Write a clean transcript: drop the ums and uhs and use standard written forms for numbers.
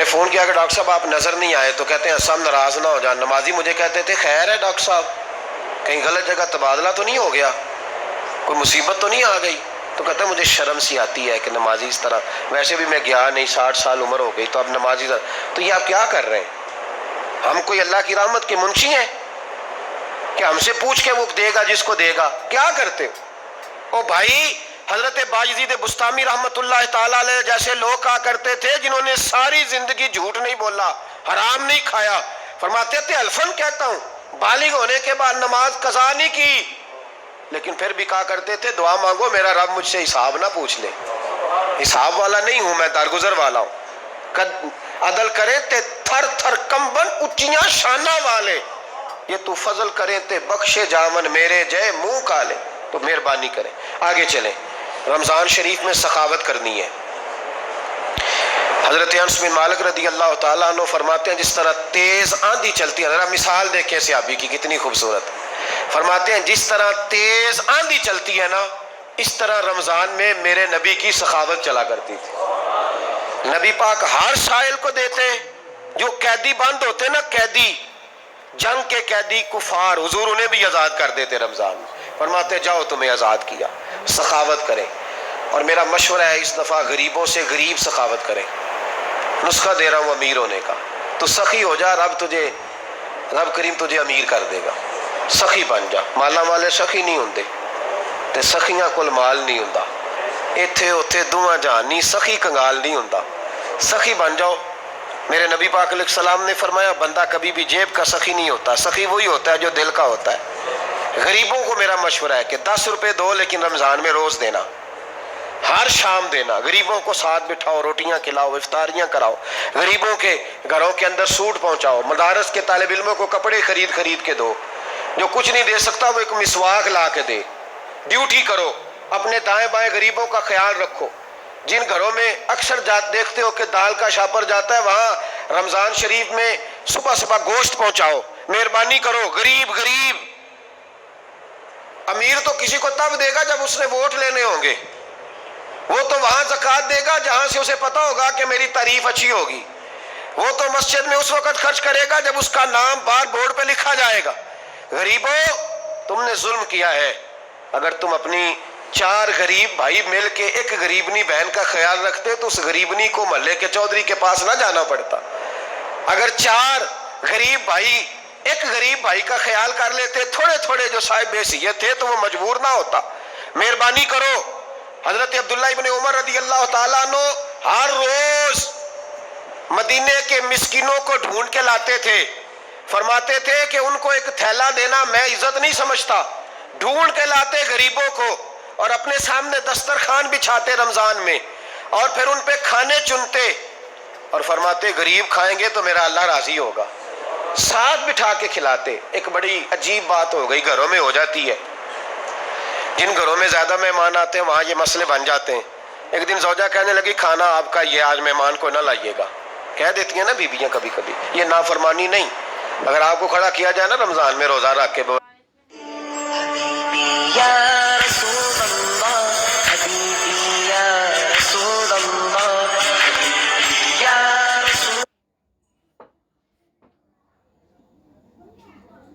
نے فون کیا کہ ڈاکٹر صاحب آپ نظر نہیں آئے، تو کہتے ہیں سب ناراض نہ ہو جان۔ نمازی مجھے کہتے تھے خیر ہے ڈاکٹر صاحب، کہیں غلط جگہ تبادلہ تو نہیں ہو گیا، کوئی مصیبت تو نہیں آ گئی؟ تو کہتا ہے مجھے شرم سی آتی ہے کہ نمازی اس طرح، ویسے بھی میں گیا نہیں، 60 سال عمر ہو گئی، تو اب نمازی تو یہ آپ کیا کر رہے ہیں؟ ہم کوئی اللہ کی رحمت کے منشی ہیں کہ ہم سے پوچھ کے وہ دے گا جس کو دے گا؟ کیا کرتے ہو؟ او بھائی، حضرت باجزید بستامی رحمت اللہ تعالیٰ علیہ جیسے لوگ کہا کرتے تھے جنہوں نے ساری زندگی جھوٹ نہیں بولا، حرام نہیں کھایا، فرماتے تھے الفن کہتا ہوں، بالغ ہونے کے بعد نماز قضا نہیں کی، لیکن پھر بھی کہا کرتے تھے دعا مانگو میرا رب مجھ سے حساب نہ پوچھ لے، حساب والا نہیں ہوں میں، درگزر والا ہوں۔ عدل کرے تے تھر تھر کمبن اچیاں شانہ والے، یہ تو فضل کرے تے بخشے جامن میرے جے منہ کالے، تو مہربانی کریں۔ آگے چلیں، رمضان شریف میں سخاوت کرنی ہے۔ حضرت انس بن مالک رضی اللہ تعالیٰ عنہ فرماتے ہیں جس طرح تیز آندھی چلتی ہے، ذرا مثال دیکھیں صحابی کی کتنی خوبصورت، فرماتے ہیں جس طرح تیز آندھی چلتی ہے نا، اس طرح رمضان میں میرے نبی کی سخاوت چلا کرتی تھی۔ نبی پاک ہر سائل کو دیتے، جو قیدی بند ہوتے نا، قیدی جنگ کے قیدی کفار، حضور انہیں بھی آزاد کر دیتے رمضان میں، فرماتے جاؤ تمہیں آزاد کیا، سخاوت کریں۔ اور میرا مشورہ ہے اس دفعہ غریبوں سے غریب سخاوت کریں، نسخہ دے رہا ہوں امیر ہونے کا، تو سخی ہو جا، رب کریم تجھے امیر کر دے گا، سخی بن جا۔ مالا والے سخی نہیں ہوندے تے سخیاں کول مال نہیں ہوندا، ایتھے اوتھے دوواں جہانی، سخی کنگال نہیں ہوندا، سخی بن جاؤ۔ میرے نبی پاک علیہ السلام نے فرمایا بندہ کبھی بھی جیب کا سخی نہیں ہوتا، سخی وہی ہوتا ہے جو دل کا ہوتا ہے۔ غریبوں کو میرا مشورہ ہے کہ 10 روپے دو، لیکن رمضان میں روز دینا، ہر شام دینا، غریبوں کو ساتھ بٹھاؤ، روٹیاں کھلاؤ، افطاریاں کراؤ، غریبوں کے گھروں کے اندر سوٹ پہنچاؤ، مدارس کے طالب علموں کو کپڑے خرید کے دو، جو کچھ نہیں دے سکتا وہ ایک مسواک لا کے دے، ڈیوٹی کرو، اپنے دائیں بائیں غریبوں کا خیال رکھو۔ جن گھروں میں اکثر دیکھتے ہو کہ دال کا شاپر جاتا ہے، وہاں رمضان شریف میں صبح صبح گوشت پہنچاؤ، مہربانی کرو۔ غریب امیر تو کسی کو تب دے گا جب اس نے ووٹ لینے ہوں گے، وہ تو وہاں زکوٰۃ دے گا جہاں سے اسے پتا ہوگا کہ میری تعریف اچھی ہوگی، وہ تو مسجد میں اس وقت خرچ کرے گا جب اس کا نام بار بورڈ پہ لکھا جائے گا۔ غریبوں، تم نے ظلم کیا ہے، اگر تم اپنی 4 غریب بھائی مل کے ایک غریبنی بہن کا خیال رکھتے تو اس غریبنی کو محلے کے چودھری کے پاس نہ جانا پڑتا۔ اگر 4 غریب بھائی ایک غریب بھائی کا خیال کر لیتے، تھوڑے تھوڑے جو صاحب حیثیت تھے، تو وہ مجبور نہ ہوتا۔ مہربانی کرو۔ حضرت عبداللہ ابن عمر رضی اللہ تعالیٰ عنہ ہر روز مدینے کے مسکینوں کو ڈھونڈ کے لاتے تھے، فرماتے تھے کہ ان کو ایک تھیلا دینا میں عزت نہیں سمجھتا، ڈھونڈ کے لاتے غریبوں کو اور اپنے سامنے دسترخوان بچھاتے رمضان میں، اور پھر ان پہ کھانے چنتے اور فرماتے غریب کھائیں گے تو میرا اللہ راضی ہوگا، ساتھ بٹھا کے کھلاتے۔ ایک بڑی عجیب بات ہو گئی، گھروں میں ہو جاتی ہے، جن گھروں میں زیادہ مہمان آتے ہیں وہاں یہ مسئلے بن جاتے ہیں۔ ایک دن زوجہ کہنے لگی کھانا آپ کا یہ آج مہمان کو نہ لائیے گا، کہہ دیتی ہیں نا بیویاں کبھی کبھی، یہ نافرمانی نہیں، اگر آپ کو کھڑا کیا جائے نا رمضان میں روزہ رکھ کے